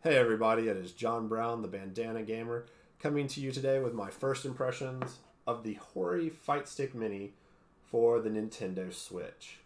Hey everybody, it is John Brown, the Bandana Gamer, coming to you today with my first impressions of the Hori Fighting Stick Mini for the Nintendo Switch.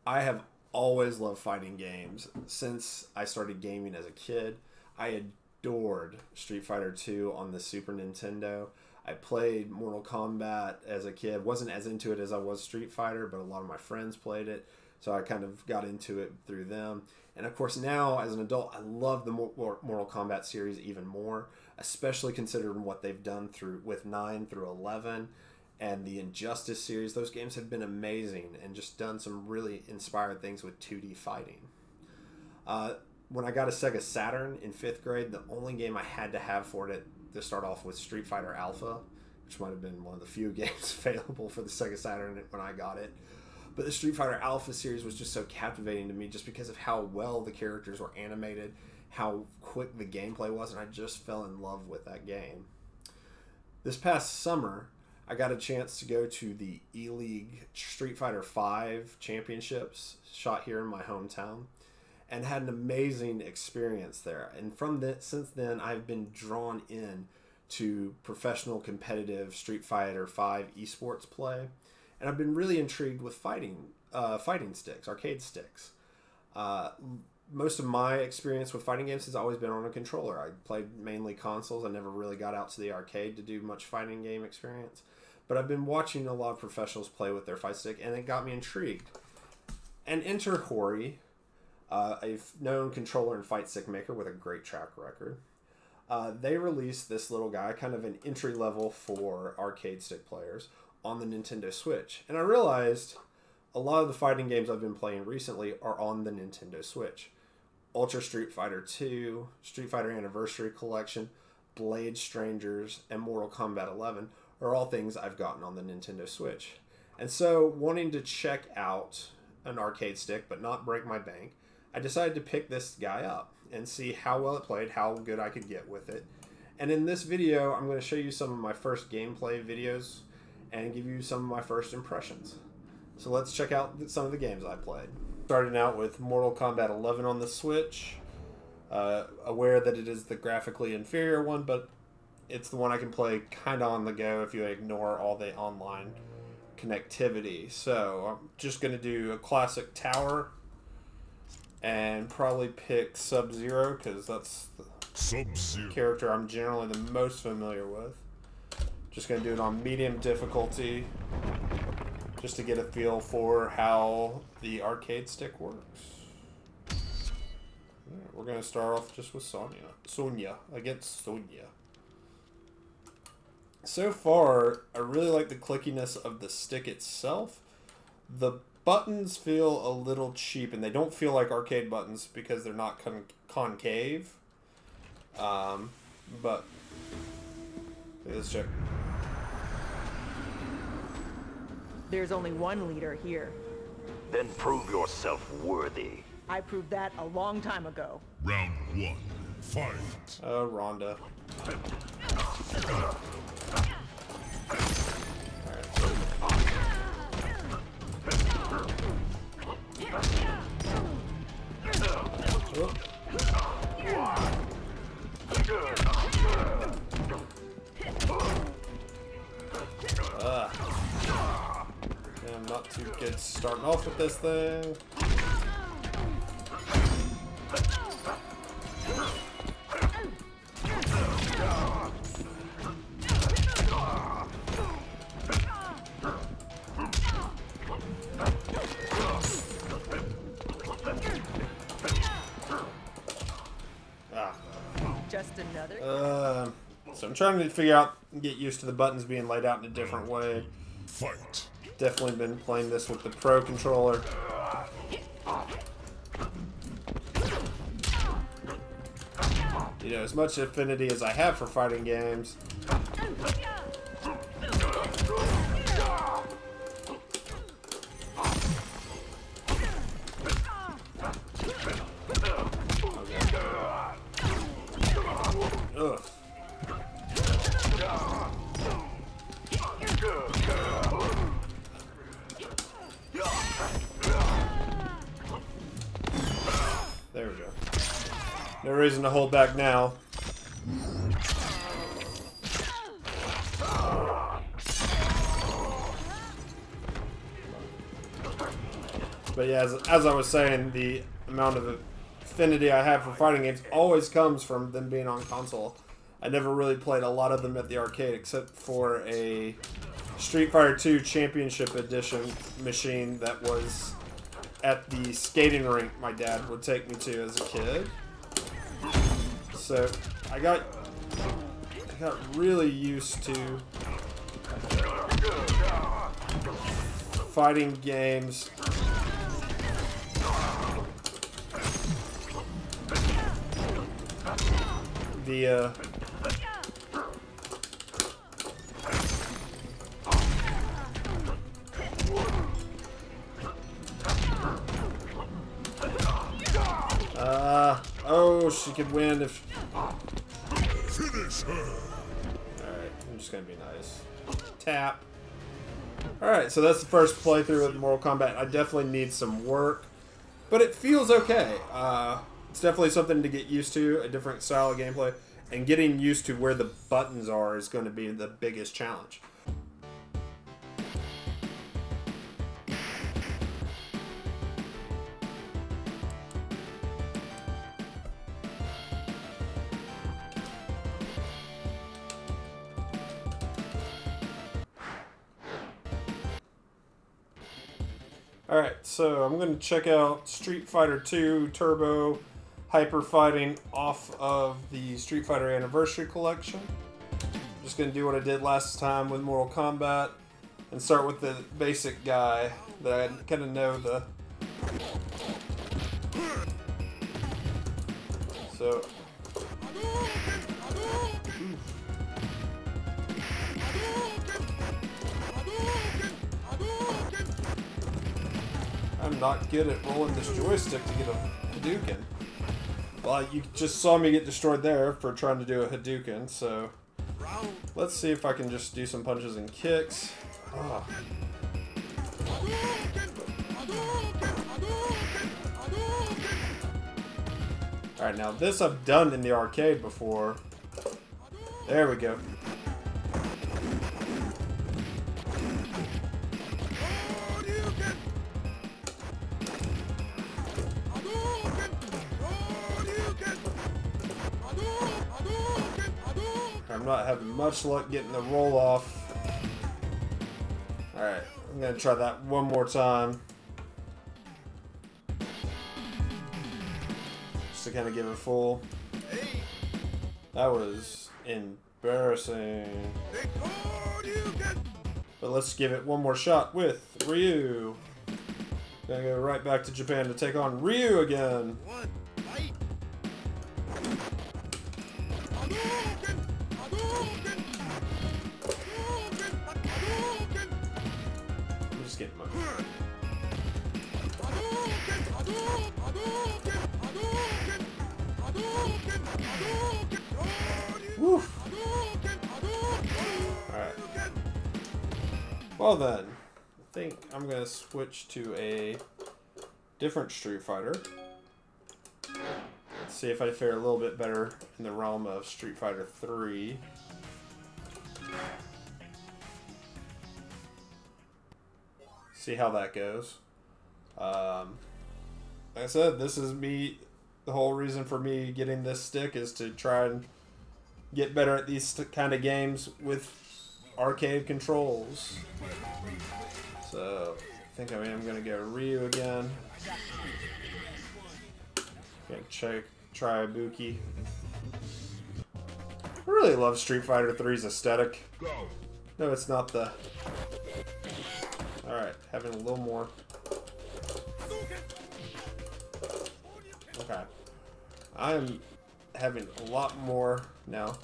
I have always loved fighting games. Since I started gaming as a kid, I adored Street Fighter 2 on the Super Nintendo. I played Mortal Kombat as a kid. Wasn't as into it as I was Street Fighter, but a lot of my friends played it, so I kind of got into it through them. And of course now, as an adult, I love the Mortal Kombat series even more, especially considering what they've done with 9 through 11 and the Injustice series. Those games have been amazing and just done some really inspired things with 2D fighting. When I got a Sega Saturn in 5th grade, the only game I had to have for it to start off with Street Fighter Alpha, which might have been one of the few games available for the Sega Saturn when I got it. But the Street Fighter Alpha series was just so captivating to me just because of how well the characters were animated, how quick the gameplay was, and I just fell in love with that game. This past summer, I got a chance to go to the E-League Street Fighter V Championships shot here in my hometown and had an amazing experience there. And since then, I've been drawn in to professional competitive Street Fighter V esports play. And I've been really intrigued with fighting sticks, arcade sticks. Most of my experience with fighting games has always been on a controller. I played mainly consoles. I never really got out to the arcade to do much fighting game experience. But I've been watching a lot of professionals play with their fight stick, and it got me intrigued. And enter Hori, a known controller and fight stick maker with a great track record. They released this little guy, kind of an entry level for arcade stick players, on the Nintendo Switch. And I realized a lot of the fighting games I've been playing recently are on the Nintendo Switch. Ultra Street Fighter 2, Street Fighter Anniversary Collection, Blade Strangers, and Mortal Kombat 11 are all things I've gotten on the Nintendo Switch. And so, wanting to check out an arcade stick but not break my bank, I decided to pick this guy up and see how well it played, how good I could get with it. And in this video, I'm going to show you some of my first gameplay videos and give you some of my first impressions. So let's check out some of the games I played. Starting out with Mortal Kombat 11 on the Switch. Aware that it is the graphically inferior one, but it's the one I can play kind of on the go if you ignore all the online connectivity. So I'm just going to do a classic tower and probably pick Sub-Zero because that's the character I'm generally the most familiar with. Just going to do it on medium difficulty just to get a feel for how the arcade stick works. Right, we're going to start off just with Sonya against Sonya. So far, I really like the clickiness of the stick itself. The buttons feel a little cheap, and they don't feel like arcade buttons because they're not concave. But let's check. There's only one leader here. Then prove yourself worthy. I proved that a long time ago. Round 1, fight. Rhonda. I'm not too good starting off with this thing. Just another. So I'm trying to figure out and get used to the buttons being laid out in a different way. Fight. Definitely been playing this with the Pro controller. You know, as much affinity as I have for fighting games, ugh. There we go. No reason to hold back now. But yeah, as I was saying, the amount of affinity I have for fighting games always comes from them being on console. I never really played a lot of them at the arcade, except for a Street Fighter 2 Championship Edition machine that was at the skating rink my dad would take me to as a kid. So I got really used to fighting games. Oh, she could win if... Finish her. Alright, I'm just gonna be nice. Tap. Alright, so that's the first playthrough of Mortal Kombat. I definitely need some work, but it feels okay. It's definitely something to get used to, a different style of gameplay, and getting used to where the buttons are is going to be the biggest challenge. Alright, so I'm going to check out Street Fighter 2 Turbo Hyper Fighting off of the Street Fighter Anniversary Collection. Just going to do what I did last time with Mortal Kombat and start with the basic guy that I kind of know the... So... I'm not good at rolling this joystick to get a Hadouken. Well, you just saw me get destroyed there for trying to do a Hadouken, so... Let's see if I can just do some punches and kicks. Oh. Alright, now this I've done in the arcade before. There we go. I'm not having much luck getting the roll off. Alright, I'm gonna try that one more time. Just to kind of give it full. That was embarrassing. But let's give it one more shot with Ryu. Gonna go right back to Japan to take on Ryu again. Get my... Woof. Alright. Well then, I think I'm gonna switch to a different Street Fighter. Let's see if I fare a little bit better in the realm of Street Fighter 3. See how that goes. Like I said, this is me. The whole reason for me getting this stick is to try and get better at these kind of games with arcade controls. So I think I'm going to go Ryu again. Gonna try Ibuki. I really love Street Fighter 3's aesthetic. No, it's not the... Alright, having a little more. Okay. I'm having a lot more now.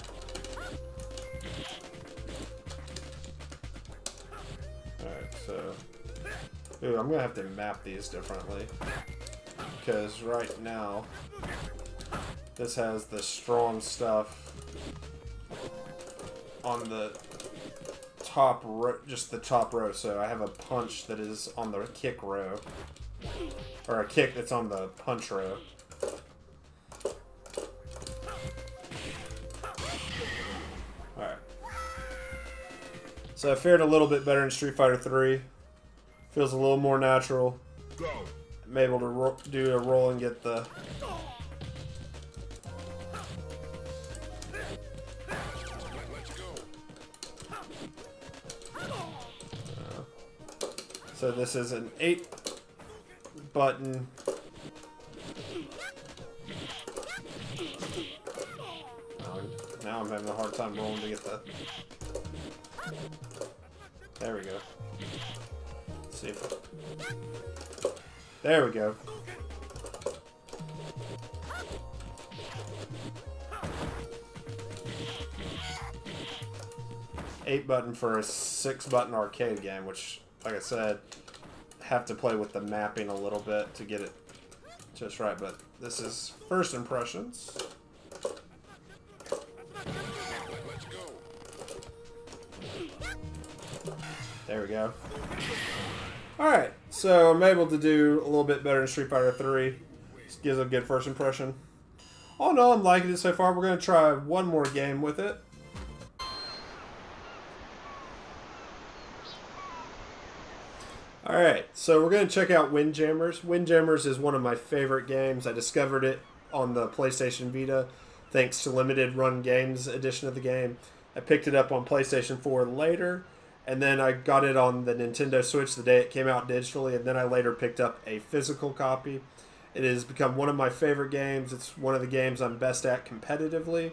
Alright, so... Ooh, I'm gonna have to map these differently. Because right now, this has the strong stuff on the top row, just the top row, so I have a punch that is on the kick row, or a kick that's on the punch row. So I fared a little bit better in Street Fighter 3. Feels a little more natural. Go. I'm able to do a roll and get the... So this is an 8 button. Now I'm having a hard time rolling to get the... There we go. Let's see if... There we go. Eight button for a 6 button arcade game, which, like I said, have to play with the mapping a little bit to get it just right, but this is first impressions. There we go. Alright, so I'm able to do a little bit better in Street Fighter 3. This gives a good first impression. All in all, I'm liking it so far. We're going to try one more game with it. Alright, so we're going to check out Windjammers. Windjammers is one of my favorite games. I discovered it on the PlayStation Vita thanks to Limited Run Games edition of the game. I picked it up on PlayStation 4 later, and then I got it on the Nintendo Switch the day it came out digitally, and then I later picked up a physical copy. It has become one of my favorite games. It's one of the games I'm best at competitively,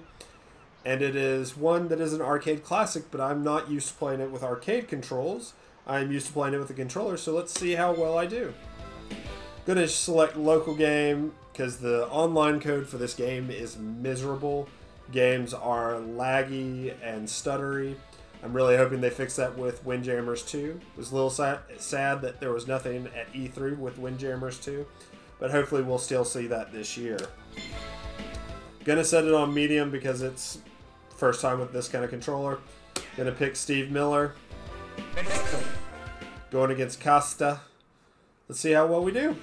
and it is one that is an arcade classic, but I'm not used to playing it with arcade controls. I'm used to playing it with a controller, so let's see how well I do. Going to select local game because the online code for this game is miserable. Games are laggy and stuttery. I'm really hoping they fix that with Windjammers 2. It was a little sad that there was nothing at E3 with Windjammers 2, but hopefully we'll still see that this year. Gonna set it on medium because it's first time with this kind of controller. Gonna pick Steve Miller. Going against Costa. Let's see how well we do.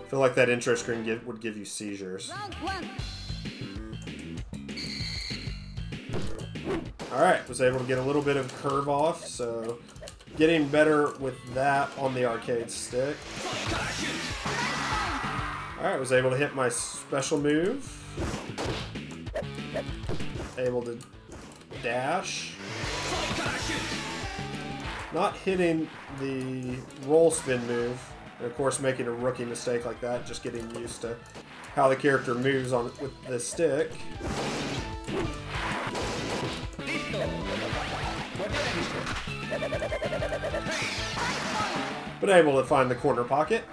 I feel like that intro screen would give you seizures. Alright, was able to get a little bit of curve off, so getting better with that on the arcade stick. Alright, was able to hit my special move. Able to dash. Not hitting the roll spin move, and of course making a rookie mistake like that, just getting used to how the character moves on with the stick. But able to find the corner pocket.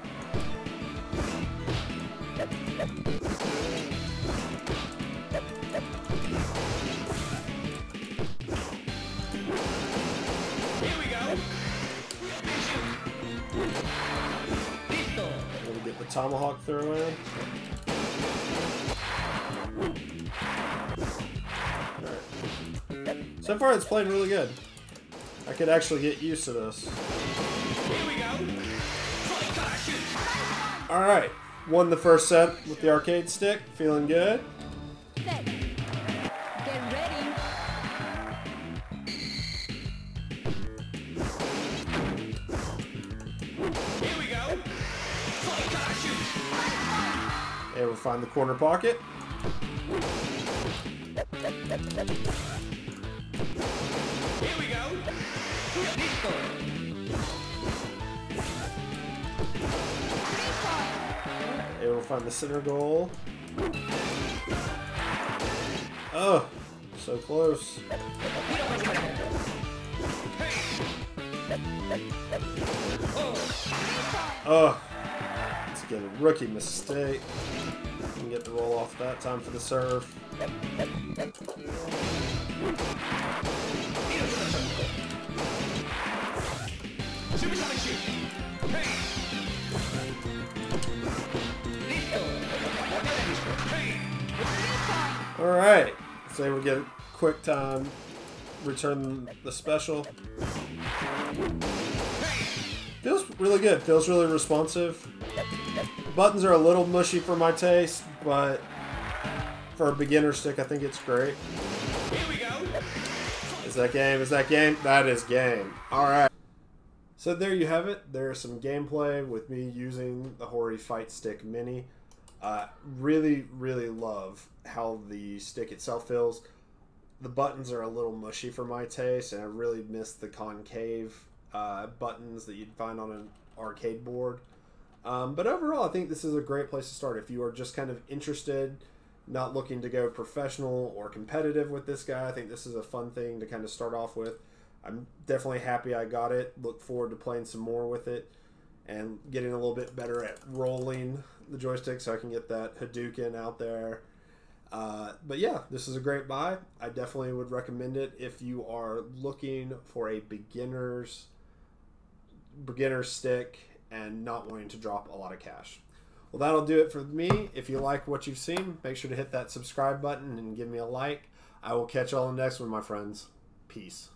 We'll get the tomahawk throw in. Alright. So far it's playing really good. I could actually get used to this. Alright. Won the first set with the arcade stick. Feeling good. Set. Get ready. Here we go. Able to find the corner pocket. Here we go. Able to find the center goal. Oh, so close. Oh, let's get a rookie mistake. Can get the roll off that time for the serve. Alright, so able to get a quick time, return the special. Feels really good, feels really responsive. The buttons are a little mushy for my taste, but for a beginner stick I think it's great. Here we go. Is that game? Is that game? That is game. Alright. So there you have it. There's some gameplay with me using the Hori Fight Stick Mini. Really, really love how the stick itself feels. The buttons are a little mushy for my taste, and I really miss the concave buttons that you'd find on an arcade board. But overall, I think this is a great place to start. If you are just kind of interested, not looking to go professional or competitive with this guy, I think this is a fun thing to kind of start off with. I'm definitely happy I got it. Look forward to playing some more with it and getting a little bit better at rolling the joystick so I can get that Hadouken out there. But yeah, this is a great buy. I definitely would recommend it if you are looking for a beginner stick and not wanting to drop a lot of cash. Well, that'll do it for me. If you like what you've seen, make sure to hit that subscribe button and give me a like. I will catch y'all in the next one, my friends. Peace.